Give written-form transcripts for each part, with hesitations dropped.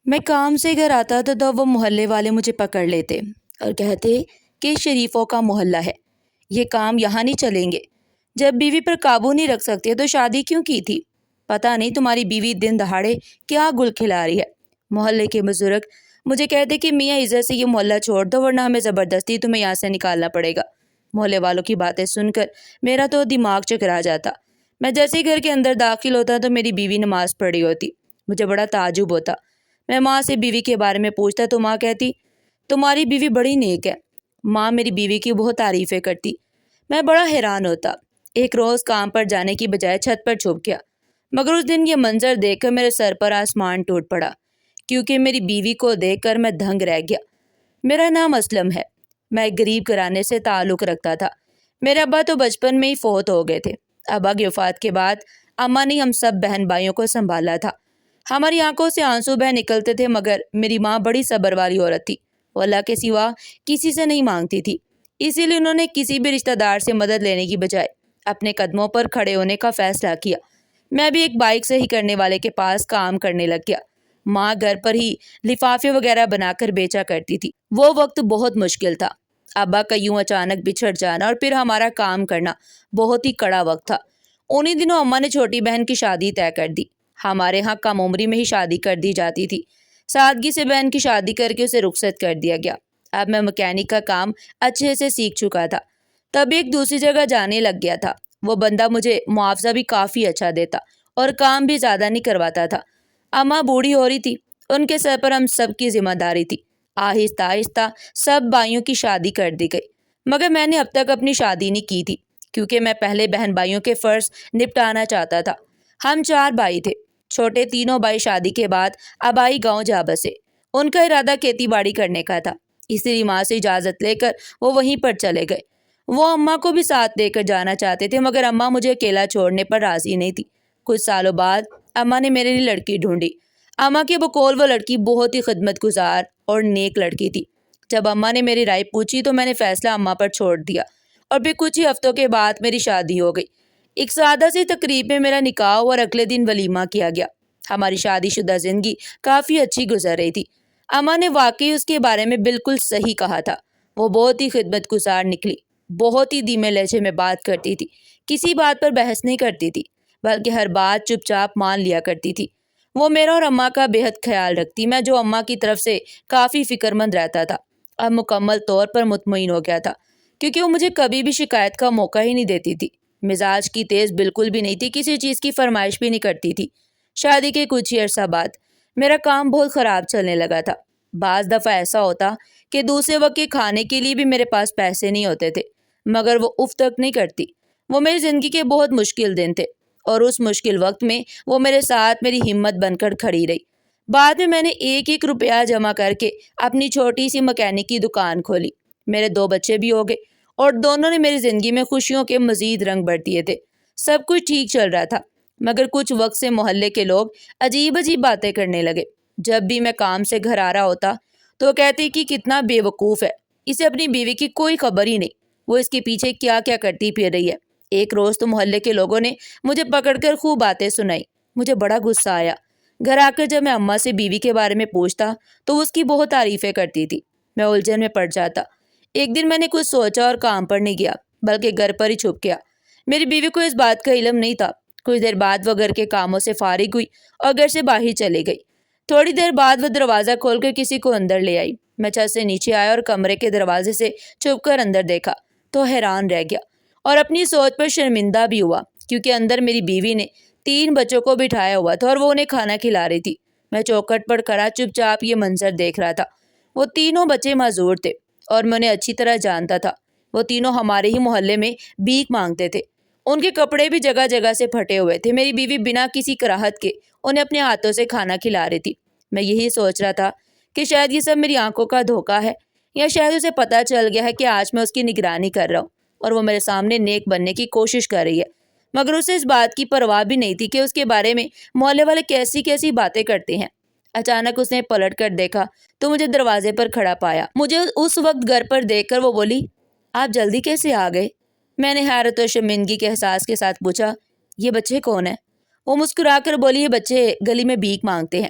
میں کام سے گھر آتا تو وہ محلے والے مجھے پکڑ لیتے اور کہتے کہ شریفوں کا محلہ ہے، یہ کام یہاں نہیں چلیں گے۔ جب بیوی پر قابو نہیں رکھ سکتے تو شادی کیوں کی تھی؟ پتہ نہیں تمہاری بیوی دن دہاڑے کیا گل کھلا رہی ہے۔ محلے کے بزرگ مجھے کہتے کہ میاں عزت سے یہ محلہ چھوڑ دو ورنہ ہمیں زبردستی تمہیں یہاں سے نکالنا پڑے گا۔ محلے والوں کی باتیں سن کر میرا تو دماغ چکرا جاتا۔ میں جیسے ہی گھر کے اندر داخل ہوتا تو میری بیوی نماز پڑھ رہی ہوتی۔ مجھے بڑا تعجب ہوتا۔ میں ماں سے بیوی کے بارے میں پوچھتا تو ماں کہتی تمہاری بیوی بڑی نیک ہے۔ ماں میری بیوی کی بہت تعریفیں کرتی۔ میں بڑا حیران ہوتا۔ ایک روز کام پر جانے کی بجائے چھت پر چھپ گیا، مگر اس دن یہ منظر دیکھ کر میرے سر پر آسمان ٹوٹ پڑا، کیونکہ میری بیوی کو دیکھ کر میں دھنگ رہ گیا۔ میرا نام اسلم ہے۔ میں ایک غریب گھرانے سے تعلق رکھتا تھا۔ میرے ابا تو بچپن میں ہی فوت ہو گئے تھے۔ ابا کی وفات کے بعد اماں نے ہم سب بہن بھائیوں کو سنبھالا تھا۔ ہماری آنکھوں سے آنسو بہ نکلتے تھے، مگر میری ماں بڑی صبر والی عورت تھی۔ وہ اللہ کے سوا کسی سے نہیں مانگتی تھی، اسی لیے انہوں نے کسی بھی رشتہ دار سے مدد لینے کی بجائے اپنے قدموں پر کھڑے ہونے کا فیصلہ کیا۔ میں بھی ایک بائک صحیح کرنے والے کے پاس کام کرنے لگ گیا۔ ماں گھر پر ہی لفافے وغیرہ بنا کر بیچا کرتی تھی۔ وہ وقت بہت مشکل تھا۔ ابا کا یوں اچانک بچھڑ جانا اور پھر ہمارا کام کرنا بہت ہی کڑا وقت تھا۔ انہی دنوں اماں نے چھوٹی بہن کی شادی طے کر دی۔ ہمارے ہاں کم عمری میں ہی شادی کر دی جاتی تھی۔ سادگی سے بہن کی شادی کر کے اسے رخصت کر دیا گیا۔ اب میں مکینک کا کام اچھے سے سیکھ چکا تھا، تب ایک دوسری جگہ جانے لگ گیا تھا۔ وہ بندہ مجھے معاوضہ بھی کافی اچھا دیتا اور کام بھی زیادہ نہیں کرواتا تھا۔ اماں بوڑھی ہو رہی تھی، ان کے سر پر ہم سب کی ذمہ داری تھی۔ آہستہ آہستہ سب بھائیوں کی شادی کر دی گئی، مگر میں نے اب تک اپنی شادی نہیں کی تھی، کیونکہ میں پہلے بہن بھائیوں کے فرض نپٹانا چاہتا تھا۔ ہم 4 بھائی تھے۔ چھوٹے تینوں بھائی شادی کے بعد آبائی گاؤں جا بسے۔ ان کا ارادہ کھیتی باڑی کرنے کا تھا، اس لیے ماں سے اجازت لے کر وہ وہیں پر چلے گئے۔ وہ اماں کو بھی ساتھ لے کر جانا چاہتے تھے، مگر اماں مجھے اکیلا چھوڑنے پر راضی نہیں تھی۔ کچھ سالوں بعد اماں نے میرے لیے لڑکی ڈھونڈی۔ اماں کے بقول وہ لڑکی بہت ہی خدمت گزار اور نیک لڑکی تھی۔ جب اماں نے میری رائے پوچھی تو میں نے فیصلہ اماں پر چھوڑ دیا اور پھر کچھ ہی ہفتوں کے بعد میری شادی ہو گئی۔ ایک سادہ سی تقریب میں میرا نکاح اور اگلے دن ولیمہ کیا گیا۔ ہماری شادی شدہ زندگی کافی اچھی گزر رہی تھی۔ اماں نے واقعی اس کے بارے میں بالکل صحیح کہا تھا۔ وہ بہت ہی خدمت گزار نکلی، بہت ہی دھیمے لہجے میں بات کرتی تھی، کسی بات پر بحث نہیں کرتی تھی، بلکہ ہر بات چپ چاپ مان لیا کرتی تھی۔ وہ میرا اور اماں کا بے حد خیال رکھتی، میں جو اماں کی طرف سے کافی فکر مند رہتا تھا، اب مکمل طور پر مطمئن ہو گیا تھا، کیونکہ وہ مجھے کبھی بھی شکایت کا موقع ہی نہیں دیتی تھی۔ مزاج کی تیز بالکل بھی نہیں تھی، کسی چیز کی فرمائش بھی نہیں کرتی تھی۔ شادی کے کچھ ہی عرصہ بعد میرا کام بہت خراب چلنے لگا تھا۔ بعض دفعہ ایسا ہوتا کہ دوسرے وقت کے کھانے کے لیے بھی میرے پاس پیسے نہیں ہوتے تھے، مگر وہ اف تک نہیں کرتی۔ وہ میری زندگی کے بہت مشکل دن تھے، اور اس مشکل وقت میں وہ میرے ساتھ میری ہمت بن کر کھڑی رہی۔ بعد میں نے 1-1 روپیہ جمع کر کے اپنی چھوٹی سی مکینک کی دکان کھولی۔ میرے 2 بچے بھی ہو گئے اور دونوں نے میری زندگی میں خوشیوں کے مزید رنگ بھر دیے تھے۔ سب کچھ ٹھیک چل رہا تھا، مگر کچھ وقت سے محلے کے لوگ عجیب عجیب باتیں کرنے لگے۔ جب بھی میں کام سے گھر آ رہا ہوتا تو وہ کہتے کہ کتنا بے وقوف ہے، اسے اپنی بیوی کی کوئی خبر ہی نہیں، وہ اس کے پیچھے کیا کیا کرتی پھر رہی ہے۔ ایک روز تو محلے کے لوگوں نے مجھے پکڑ کر خوب باتیں سنائی۔ مجھے بڑا غصہ آیا۔ گھر آ کر جب میں اماں سے بیوی کے بارے میں پوچھتا تو اس کی بہت تعریفیں کرتی تھی۔ میں الجھن میں پڑ جاتا۔ ایک دن میں نے کچھ سوچا اور کام پر نہیں گیا، بلکہ گھر پر ہی چھپ گیا۔ میری بیوی کو اس بات کا علم نہیں تھا۔ کچھ دیر بعد وہ گھر کے کاموں سے فارغ ہوئی اور گھر سے باہر چلی گئی۔ تھوڑی دیر بعد وہ دروازہ کھول کر کسی کو اندر لے آئی۔ میں چھت سے نیچے آیا اور کمرے کے دروازے سے چھپ کر اندر دیکھا تو حیران رہ گیا اور اپنی سوچ پر شرمندہ بھی ہوا، کیونکہ اندر میری بیوی نے 3 بچوں کو بٹھایا ہوا تھا اور وہ انہیں کھانا کھلا رہی تھی۔ میں چوکھٹ پر کھڑا چپ چاپ یہ منظر دیکھ رہا تھا۔ وہ تینوں بچے معذور تھے اور میں انہیں اچھی طرح جانتا تھا۔ وہ تینوں ہمارے ہی محلے میں بھیک مانگتے تھے۔ ان کے کپڑے بھی جگہ جگہ سے پھٹے ہوئے تھے۔ میری بیوی بنا کسی کراہت کے انہیں اپنے ہاتھوں سے کھانا کھلا رہی تھی۔ میں یہی سوچ رہا تھا کہ شاید یہ سب میری آنکھوں کا دھوکہ ہے، یا شاید اسے پتہ چل گیا ہے کہ آج میں اس کی نگرانی کر رہا ہوں اور وہ میرے سامنے نیک بننے کی کوشش کر رہی ہے، مگر اسے اس بات کی پرواہ بھی نہیں تھی کہ اس کے بارے میں محلے والے کیسی کیسی باتیں کرتے ہیں۔ اچانک اس نے پلٹ کر دیکھا تو مجھے دروازے پر کھڑا پایا۔ مجھے اس وقت گھر پر دیکھ کر وہ بولی، آپ جلدی کیسے آ گئے؟ میں نے حیرت و شرمندگی کے احساس کے ساتھ پوچھا، یہ بچے کون ہیں؟ وہ مسکرا کر بولی، یہ بچے گلی میں بھیک مانگتے ہیں۔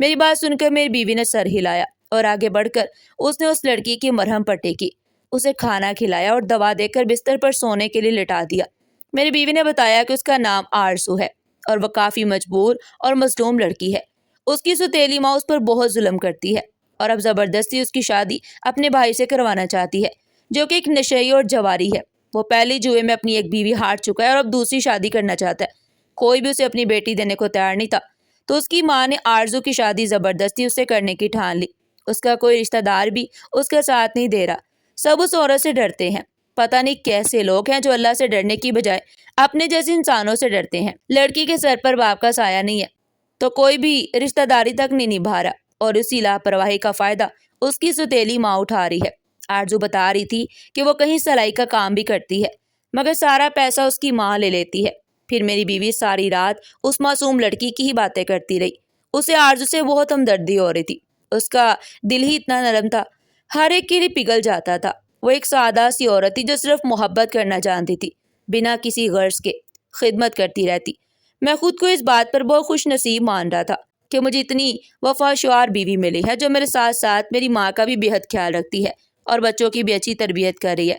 میری بات سن کر میری بیوی نے سر ہلایا اور آگے بڑھ کر اس نے اس لڑکی کی مرہم پٹی کی، اسے کھانا کھلایا اور دوا دے کر بستر پر سونے کے لیے لٹا دیا۔ میری بیوی نے بتایا کہ اس کا نام آرزو ہے اور وہ کافی مجبور اور مظلوم لڑکی ہے۔ اس کی سوتیلی ماں اس پر بہت ظلم کرتی ہے اور اب زبردستی اس کی شادی اپنے بھائی سے کروانا چاہتی ہے، جو کہ ایک نشئی اور جواری ہے۔ وہ پہلی جوئے میں اپنی ایک بیوی ہار چکا ہے اور اب دوسری شادی کرنا چاہتا ہے۔ کوئی بھی اسے اپنی بیٹی دینے کو تیار نہیں تھا، تو اس کی ماں نے آرزو کی شادی زبردستی اس سے کرنے کی ٹھان لی۔ اس کا کوئی رشتہ دار بھی اس کا ساتھ نہیں دے رہا، سب اس عورت سے ڈرتے ہیں۔ پتہ نہیں کیسے لوگ ہیں جو اللہ سے ڈرنے کی بجائے اپنے جیسے انسانوں سے ڈرتے ہیں۔ لڑکی کے سر پر باپ کا سایہ نہیں ہے تو کوئی بھی رشتہ داری تک نہیں نبھا رہا، اور اسی لاپرواہی کا فائدہ اس کی سوتیلی ماں اٹھا رہی ہے۔ آرزو بتا رہی تھی کہ وہ کہیں سلائی کا کام بھی کرتی ہے، مگر سارا پیسہ اس کی ماں لے لیتی ہے۔ پھر میری بیوی ساری رات اس معصوم لڑکی کی ہی باتیں کرتی رہی۔ اسے آرزو سے بہت ہمدردی ہو رہی تھی، اس کا دل ہی اتنا نرم تھا، ہر ایک کے لیے پگھل جاتا تھا۔ وہ ایک سادہ سی عورت تھی جو صرف محبت کرنا جانتی تھی، بنا کسی غرض کے خدمت کرتی رہتی۔ میں خود کو اس بات پر بہت خوش نصیب مان رہا تھا کہ مجھے اتنی وفاشوار بیوی ملی ہے جو میرے ساتھ ساتھ میری ماں کا بھی بے حد خیال رکھتی ہے اور بچوں کی بھی اچھی تربیت کر رہی ہے۔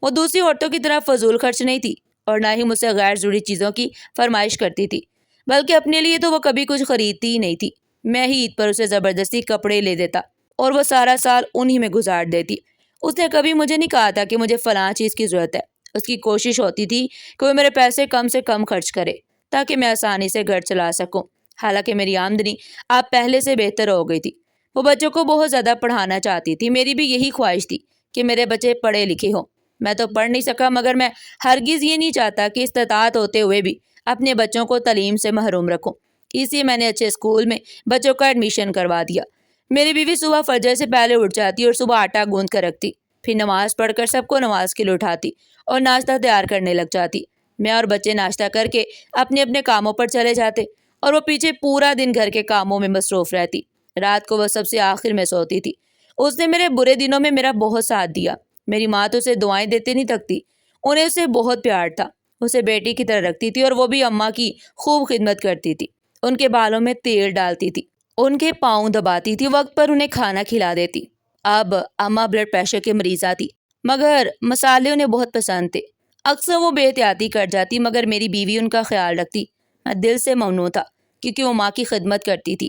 وہ دوسری عورتوں کی طرح فضول خرچ نہیں تھی اور نہ ہی مجھ سے غیر ضروری چیزوں کی فرمائش کرتی تھی، بلکہ اپنے لیے تو وہ کبھی کچھ خریدتی ہی نہیں تھی۔ میں ہی عید پر اسے زبردستی کپڑے لے دیتا اور وہ سارا سال انہی میں گزار دیتی۔ اس نے کبھی مجھے نہیں کہا تھا کہ مجھے فلاں چیز کی ضرورت ہے۔ اس کی کوشش ہوتی تھی کہ وہ میرے پیسے کم سے کم خرچ کرے تاکہ میں آسانی سے گھر چلا سکوں۔ حالانکہ میری آمدنی اب پہلے سے بہتر ہو گئی تھی۔ وہ بچوں کو بہت زیادہ پڑھانا چاہتی تھی۔ میری بھی یہی خواہش تھی کہ میرے بچے پڑھے لکھے ہوں۔ میں تو پڑھ نہیں سکا، مگر میں ہرگز یہ نہیں چاہتا کہ استطاعت ہوتے ہوئے بھی اپنے بچوں کو تعلیم سے محروم رکھوں۔ اس لیے میں نے اچھے اسکول میں بچوں کا ایڈمیشن کروا دیا۔ میری بیوی صبح فجر سے پہلے اٹھ جاتی اور صبح آٹا گوندھ کر رکھتی، پھر نماز پڑھ کر سب کو نماز کے لیے اٹھاتی اور ناشتہ تیار کرنے لگ جاتی۔ میں اور بچے ناشتہ کر کے اپنے اپنے کاموں پر چلے جاتے اور وہ پیچھے پورا دن گھر کے کاموں میں مصروف رہتی۔ رات کو وہ سب سے آخر میں سوتی تھی۔ اس نے میرے برے دنوں میں میرا بہت ساتھ دیا۔ میری ماں تو اسے دعائیں دیتے نہیں تھکتی، انہیں اسے بہت پیار تھا۔ اسے بیٹی کی طرح رکھتی تھی اور وہ بھی اماں کی خوب خدمت کرتی تھی۔ ان کے بالوں میں تیل ڈالتی تھی، ان کے پاؤں دباتی تھی، وقت پر انہیں کھانا کھلا دیتی۔ اب اماں بلڈ پریشر کے مریضہ تھی، مگر مسالے انہیں بہت پسند تھے۔ اکثر وہ بے احتیاطی کر جاتی، مگر میری بیوی ان کا خیال رکھتی۔ میں دل سے ممنون تھا کیونکہ وہ ماں کی خدمت کرتی تھی۔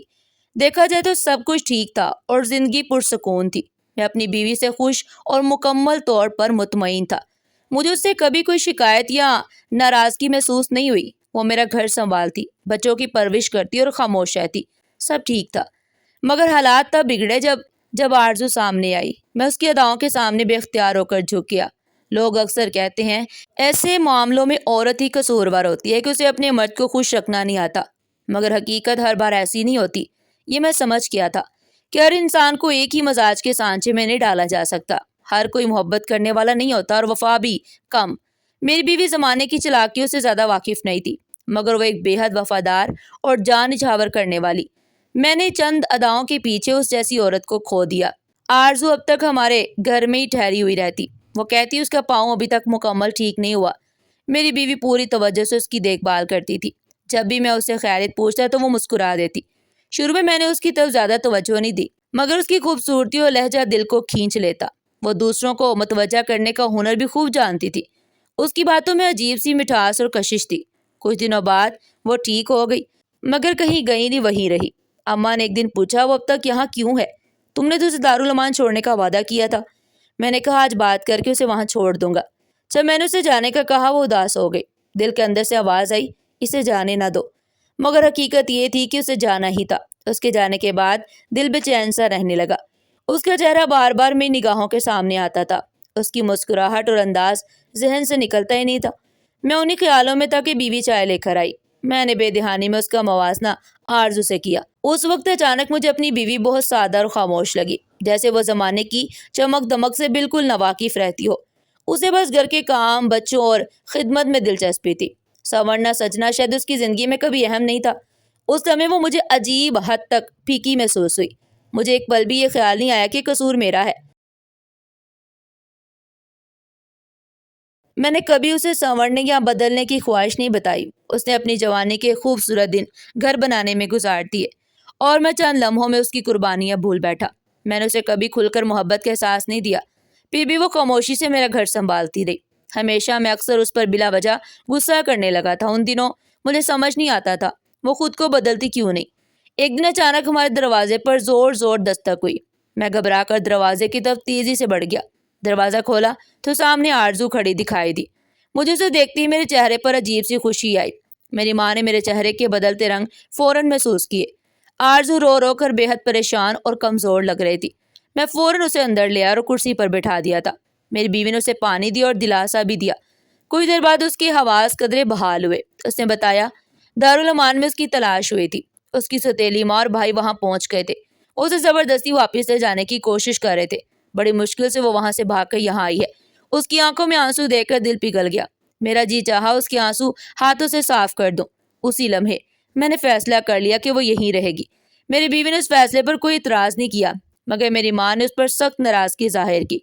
دیکھا جائے تو سب کچھ ٹھیک تھا اور زندگی پرسکون تھی۔ میں اپنی بیوی سے خوش اور مکمل طور پر مطمئن تھا۔ مجھے اس سے کبھی کوئی شکایت یا ناراضگی محسوس نہیں ہوئی۔ وہ میرا گھر سنبھالتی، بچوں کی پرورش کرتی اور خاموش رہتی، سب ٹھیک تھا۔ مگر حالات تب بگڑے جب آرزو سامنے آئی۔ میں اس کی اداؤں کے سامنے بے اختیار ہو کر جھک گیا۔ لوگ اکثر کہتے ہیں ایسے معاملوں میں عورت ہی قصوروار ہوتی ہے کہ اسے اپنے مرد کو خوش رکھنا نہیں آتا، مگر حقیقت ہر بار ایسی نہیں ہوتی۔ یہ میں سمجھ گیا تھا کہ ہر انسان کو ایک ہی مزاج کے سانچے میں نہیں ڈالا جا سکتا۔ ہر کوئی محبت کرنے والا نہیں ہوتا اور وفا بھی کم۔ میری بیوی زمانے کی چلاکیوں سے زیادہ واقف نہیں تھی، مگر وہ ایک بے حد وفادار اور جان نچھاور کرنے والی۔ میں نے چند اداؤں کے پیچھے اس جیسی عورت کو کھو دیا۔ آرزو اب تک ہمارے گھر میں ہی ٹھہری ہوئی رہتی۔ وہ کہتی اس کا پاؤں ابھی تک مکمل ٹھیک نہیں ہوا۔ میری بیوی پوری توجہ سے اس کی دیکھ بھال کرتی تھی۔ جب بھی میں اس سے خیریت پوچھتا تو وہ مسکرا دیتی۔ شروع میں نے اس کی طرف زیادہ توجہ نہیں دی، مگر اس کی خوبصورتی اور لہجہ دل کو کھینچ لیتا۔ وہ دوسروں کو متوجہ کرنے کا ہنر بھی خوب جانتی تھی۔ اس کی باتوں میں عجیب سی مٹھاس اور کشش تھی۔ کچھ دنوں بعد وہ ٹھیک ہو گئی، مگر کہیں گئی نہیں، وہیں رہی۔ اماں نے ایک دن پوچھا وہ اب تک یہاں کیوں ہے؟ تم نے تو اسے دارالمان چھوڑنے کا وعدہ کیا تھا۔ میں نے کہا آج بات کر کے اسے وہاں چھوڑ دوں گا۔ جب میں نے اسے جانے کا کہا وہ اداس ہو گئی۔ دل کے اندر سے آواز آئی اسے جانے نہ دو، مگر حقیقت یہ تھی کہ اسے جانا ہی تھا۔ اس کے جانے کے بعد دل بے چین سا رہنے لگا۔ اس کا چہرہ بار بار میری نگاہوں کے سامنے آتا تھا، اس کی مسکراہٹ اور انداز ذہن سے نکلتا ہی نہیں تھا۔ میں انہی خیالوں میں تھا کہ بیوی چائے لے کر آئی۔ میں نے بے دہانی میں اس کا موازنہ آرزو سے کیا۔ اس وقت اچانک مجھے اپنی بیوی بہت سادہ اور خاموش لگی، جیسے وہ زمانے کی چمک دمک سے بالکل ناواقف رہتی ہو۔ اسے بس گھر کے کام، بچوں اور خدمت میں دلچسپی تھی۔ سنورنا سجنا شاید اس کی زندگی میں کبھی اہم نہیں تھا۔ اس سمے وہ مجھے عجیب حد تک پھیکی محسوس ہوئی۔ مجھے ایک پل بھی یہ خیال نہیں آیا کہ قصور میرا ہے۔ میں نے کبھی اسے سنورنے یا بدلنے کی خواہش نہیں بتائی۔ اس نے اپنی جوانی کے خوبصورت دن گھر بنانے میں گزار دیے اور میں چند لمحوں میں اس کی قربانیاں بھول بیٹھا۔ میں نے اسے کبھی کھل کر محبت کا احساس نہیں دیا، پھر بھی وہ خاموشی سے میرا گھر سنبھالتی رہی۔ ہمیشہ میں اکثر اس پر بلا وجہ غصہ کرنے لگا تھا۔ ان دنوں مجھے سمجھ نہیں آتا تھا وہ خود کو بدلتی کیوں نہیں۔ ایک دن اچانک ہمارے دروازے پر زور زور دستک ہوئی۔ میں گھبرا کر دروازے کی طرف تیزی سے بڑھ گیا۔ دروازہ کھولا تو سامنے آرزو کھڑی دکھائی دی۔ مجھے اسے دیکھتے ہی میرے چہرے پر عجیب سی خوشی آئی۔ میری ماں نے میرے چہرے کے بدلتے رنگ فوراً محسوس کیے۔ آرزو رو رو کر بے حد پریشان اور کمزور لگ رہی تھی۔ میں فوراً اسے اندر لے آیا اور کرسی پر بٹھا دیا تھا۔ میری بیوی نے اسے پانی دیا اور دلاسا بھی دیا۔ کچھ دیر بعد اس کے حواس قدرے بحال ہوئے۔ اس نے بتایا دارالامان میں اس کی تلاش ہوئی تھی۔ اس کی سوتیلی ماں اور بھائی وہاں پہنچ گئے تھے۔ اسے زبردستی واپس لے جانے کی کوشش کر رہے تھے۔ بڑی مشکل سے وہ وہاں سے بھاگ کر یہاں آئی ہے۔ اس کی آنکھوں میں آنسو دیکھ کر دل پگھل گیا۔ میرا جی چاہا اس کے آنسو ہاتھوں سے صاف کر دوں۔ اسی لمحے میں نے فیصلہ کر لیا کہ وہ یہیں رہے گی۔ میری بیوی نے اس فیصلے پر کوئی اعتراض نہیں کیا، مگر میری ماں نے اس پر سخت ناراضگی ظاہر کی۔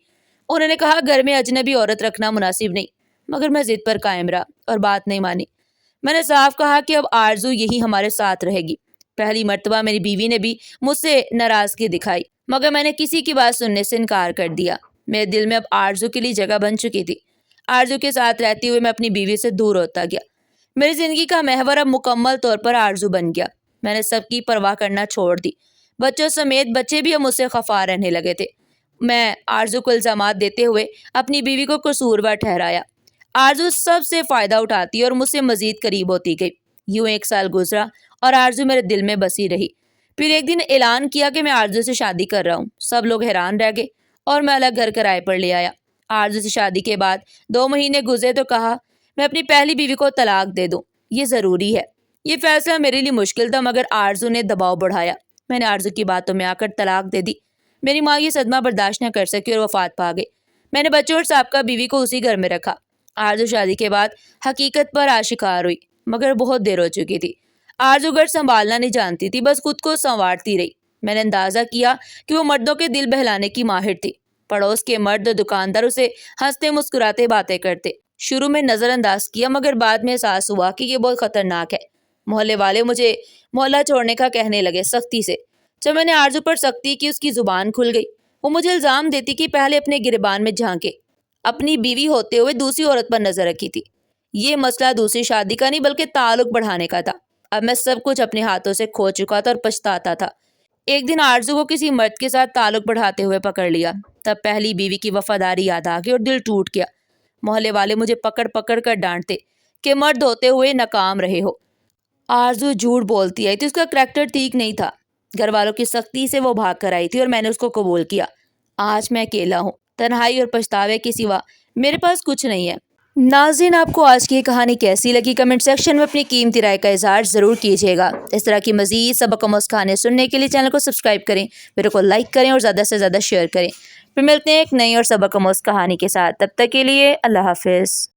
انہوں نے کہا گھر میں اجنبی عورت رکھنا مناسب نہیں، مگر میں ضد پر قائم رہا اور بات نہیں مانی۔ میں نے صاف کہا کہ اب آرزو یہی ہمارے ساتھ رہے گی۔ پہلی مرتبہ میری بیوی نے بھی مجھ سے ناراضگی دکھائی، مگر میں نے کسی کی بات سننے سے انکار کر دیا۔ میرے دل میں اب آرزو کے لیے جگہ بن چکی تھی۔ آرزو کے ساتھ رہتے ہوئے میں اپنی بیوی سے دور ہوتا گیا۔ میری زندگی کا محور اب مکمل طور پر آرزو بن گیا۔ میں نے سب کی پرواہ کرنا چھوڑ دی۔ بچوں سمیت بچے بھی اب مجھ سے خفا رہنے لگے تھے۔ میں آرزو کو الزامات دیتے ہوئے اپنی بیوی کو قصوروار ٹھہرایا۔ آرزو سب سے فائدہ اٹھاتی اور مجھ سے مزید قریب ہوتی گئی۔ یوں 1 سال گزرا اور آرزو میرے دل میں بسی رہی۔ پھر ایک دن اعلان کیا کہ میں آرزو سے شادی کر رہا ہوں۔ سب لوگ حیران رہ گئے اور میں الگ گھر کرائے پر لے آیا۔ آرزو سے شادی کے بعد 2 مہینے گزرے تو کہا میں اپنی پہلی بیوی کو طلاق دے دوں، یہ ضروری ہے۔ یہ فیصلہ میرے لیے مشکل تھا، مگر آرزو نے دباؤ بڑھایا۔ میں نے آرزو کی باتوں میں آ کر طلاق دے دی۔ میری ماں یہ صدمہ برداشت نہ کر سکی اور وفات پا گئی۔ میں نے بچوں اور سابقہ بیوی کو اسی گھر میں رکھا۔ آرزو شادی کے بعد حقیقت پر آشکار ہوئی، مگر بہت دیر ہو چکی تھی۔ آرزو گھر سنبھالنا نہیں جانتی تھی، بس خود کو سنوارتی رہی۔ میں نے اندازہ کیا کہ وہ مردوں کے دل بہلانے کی ماہر تھی۔ پڑوس کے مرد اور دکاندار اسے ہنستے مسکراتے باتیں کرتے۔ شروع میں نظر انداز کیا، مگر بعد میں احساس ہوا کہ یہ بہت خطرناک ہے۔ محلے والے مجھے محلہ چھوڑنے کا کہنے لگے، سختی سے۔ جب میں نے آرزو پر سختی کی، اس کی زبان کھل گئی۔ وہ مجھے الزام دیتی کہ پہلے اپنے گریبان میں جھانکے، اپنی بیوی ہوتے ہوئے دوسری عورت پر نظر رکھی تھی۔ یہ مسئلہ دوسری شادی کا نہیں بلکہ تعلق بڑھانے کا تھا۔ اب میں سب کچھ اپنے ہاتھوں سے کھو چکا تھا اور پچھتاتا تھا۔ ایک دن آرزو کو کسی مرد کے ساتھ تعلق بڑھاتے ہوئے پکڑ لیا۔ تب پہلی بیوی کی وفاداری یاد آ گئی اور دل ٹوٹ گیا۔ محلے والے مجھے پکڑ پکڑ کر ڈانٹتے کہ مرد ہوتے ہوئے ناکام رہے ہو۔ آرزو جھوٹ بولتی آئی تھی، اس کا کریکٹر ٹھیک نہیں تھا۔ گھر والوں کی سختی سے وہ بھاگ کر آئی تھی اور میں نے اس کو قبول کیا۔ آج میں اکیلا ہوں، تنہائی اور پچھتاوے کے سوا میرے پاس کچھ نہیں ہے۔ ناظرین، آپ کو آج کی یہ کہانی کیسی لگی؟ کمنٹ سیکشن میں اپنی قیمتی رائے کا اظہار ضرور کیجیے گا۔ اس طرح کی مزید سبق آموز کہانیاں سننے کے لیے چینل کو سبسکرائب کریں، ویڈیو کو لائک کریں اور زیادہ سے زیادہ شیئر کریں۔ پھر ملتے ہیں ایک نئی اور سبق آموز کہانی کے ساتھ۔ تب تک کے لیے اللہ حافظ۔